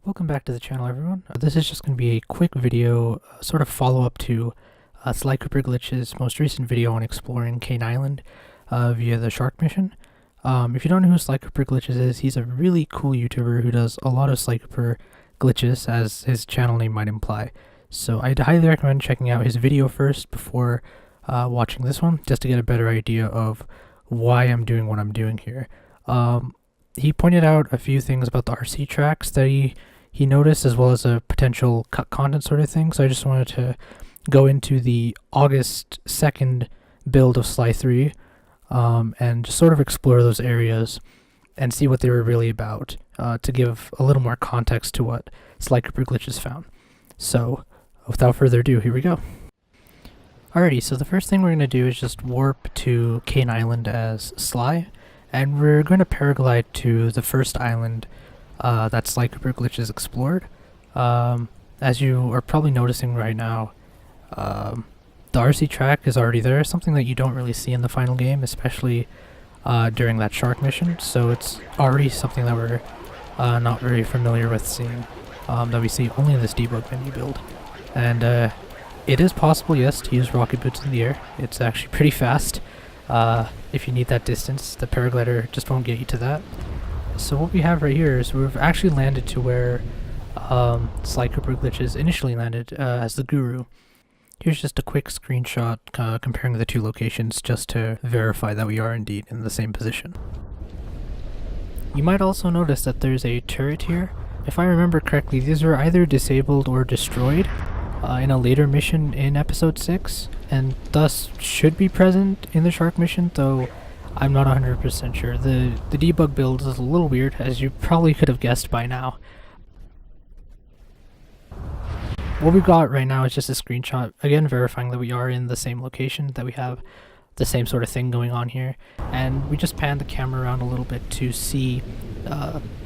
Welcome back to the channel, everyone. This is just going to be a quick video, sort of follow-up to SlyCooperGlitches' most recent video on exploring Kaine Island via the shark mission. If you don't know who SlyCooperGlitches is, he's a really cool YouTuber who does a lot of SlyCooper glitches, as his channel name might imply. So I'd highly recommend checking out his video first before watching this one, just to get a better idea of why I'm doing what I'm doing here. He pointed out a few things about the RC tracks that he noticed, as well as a potential cut content sort of thing. So I just wanted to go into the August 2nd build of Sly 3 and just sort of explore those areas and see what they were really about, to give a little more context to what SlyCooperGlitches found. So without further ado, here we go. Alrighty, so the first thing we're going to do is just warp to Kaine Island as Sly, and we're going to paraglide to the first island that SlyCooperGlitches explored. As you are probably noticing right now, the RC track is already there, something that you don't really see in the final game, especially during that shark mission, so it's already something that we're not very familiar with seeing, that we see only in this debug menu build. And it is possible, yes, to use rocket boots in the air. It's actually pretty fast. If you need that distance, the paraglider just won't get you to that. So what we have right here is we've actually landed to where SlyCooperGlitches initially landed as the Guru. Here's just a quick screenshot comparing the two locations, just to verify that we are indeed in the same position. You might also notice that there's a turret here. If I remember correctly, these were either disabled or destroyed in a later mission in episode 6, and thus should be present in the shark mission, though I'm not 100% sure. The debug build is a little weird, as you probably could have guessed by now. What we've got right now is just a screenshot, again verifying that we are in the same location, that we have the same sort of thing going on here, and we just panned the camera around a little bit to see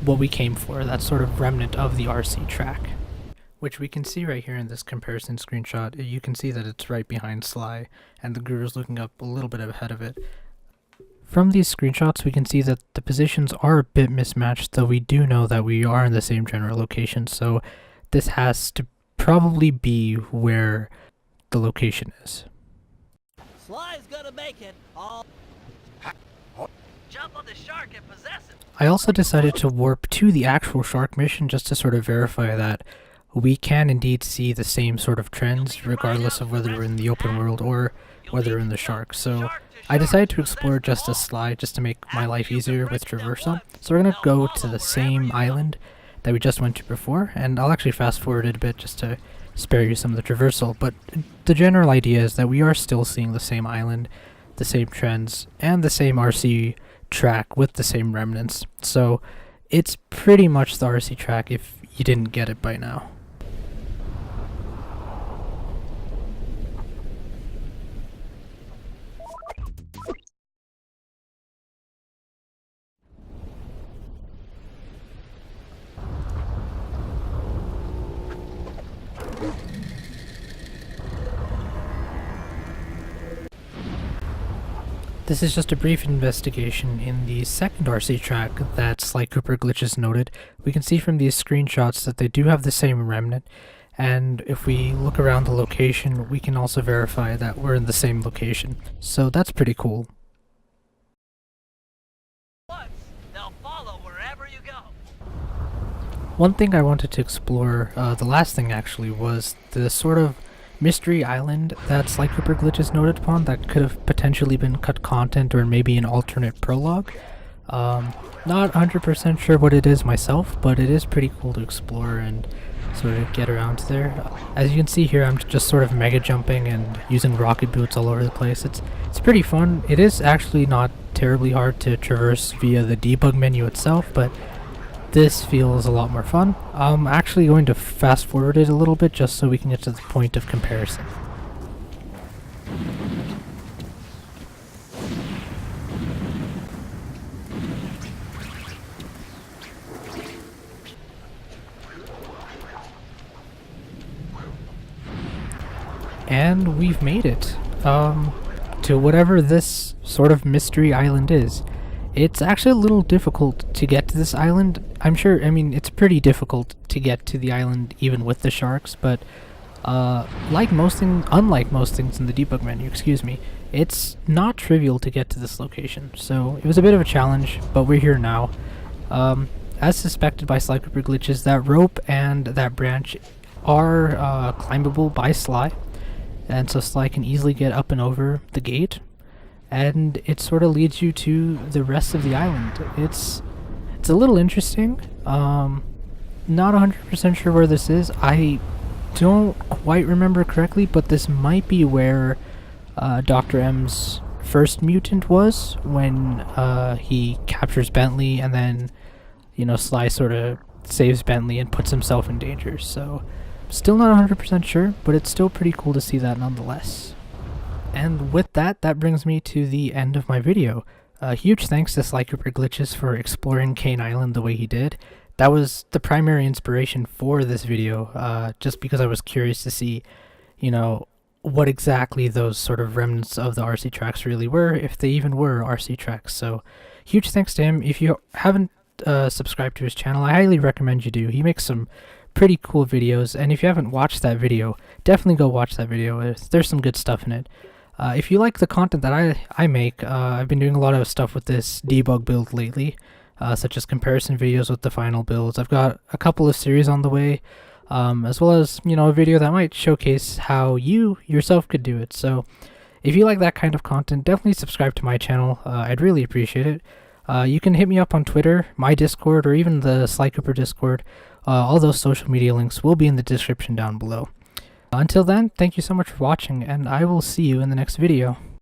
what we came for, that sort of remnant of the RC track, which we can see right here in this comparison screenshot. You can see that it's right behind Sly, and the Guru's looking up a little bit ahead of it. From these screenshots, we can see that the positions are a bit mismatched, though we do know that we are in the same general location, so this has to probably be where the location is. Sly's gonna make it. All jump on the shark and possess it. I also decided to warp to the actual shark mission just to sort of verify that we can indeed see the same sort of trends, regardless of whether we're in the open world or whether we're in the shark. So I decided to explore just as Sly, just to make my life easier with traversal. So we're gonna go to the same island that we just went to before, and I'll actually fast forward it a bit just to spare you some of the traversal, but the general idea is that we are still seeing the same island, the same trends, and the same RC track with the same remnants. So it's pretty much the RC track if you didn't get it by now. This is just a brief investigation in the second RC track that SlyCooperGlitches noted. We can see from these screenshots that they do have the same remnant, and if we look around the location, we can also verify that we're in the same location. So that's pretty cool. They'll follow wherever you go. One thing I wanted to explore, the last thing actually, was the sort of mystery island that SlyCooperGlitches noted upon that could have potentially been cut content or maybe an alternate prologue. Not 100% sure what it is myself, but it is pretty cool to explore and sort of get around there. As you can see here, I'm just sort of mega jumping and using rocket boots all over the place. It's pretty fun. It is actually not terribly hard to traverse via the debug menu itself, but this feels a lot more fun. I'm actually going to fast forward it a little bit just so we can get to the point of comparison. And we've made it to whatever this sort of mystery island is. It's actually a little difficult to get to this island. I'm sure, I mean, it's pretty difficult to get to the island even with the sharks, but unlike most things in the debug menu, excuse me, it's not trivial to get to this location. So it was a bit of a challenge, but we're here now. As suspected by SlyCooperGlitches, that rope and that branch are climbable by Sly, and so Sly can easily get up and over the gate, and it sort of leads you to the rest of the island. It's a little interesting. Not 100% sure where this is. I don't quite remember correctly, but this might be where Dr. M's first mutant was when he captures Bentley, and then, you know, Sly sort of saves Bentley and puts himself in danger. So still not 100% sure, but it's still pretty cool to see that nonetheless. And with that, that brings me to the end of my video. Huge thanks to SlyCooperGlitches for exploring Kaine Island the way he did. That was the primary inspiration for this video, just because I was curious to see, you know, what exactly those sort of remnants of the RC tracks really were, if they even were RC tracks. So huge thanks to him. If you haven't subscribed to his channel, I highly recommend you do. He makes some pretty cool videos, and if you haven't watched that video, definitely go watch that video. There's some good stuff in it. If you like the content that I make, I've been doing a lot of stuff with this debug build lately, such as comparison videos with the final builds. I've got a couple of series on the way, as well as, you know, a video that might showcase how you yourself could do it. So if you like that kind of content, definitely subscribe to my channel. I'd really appreciate it. You can hit me up on Twitter, my Discord, or even the SlyCooper Discord. All those social media links will be in the description down below. Until then, thank you so much for watching, and I will see you in the next video.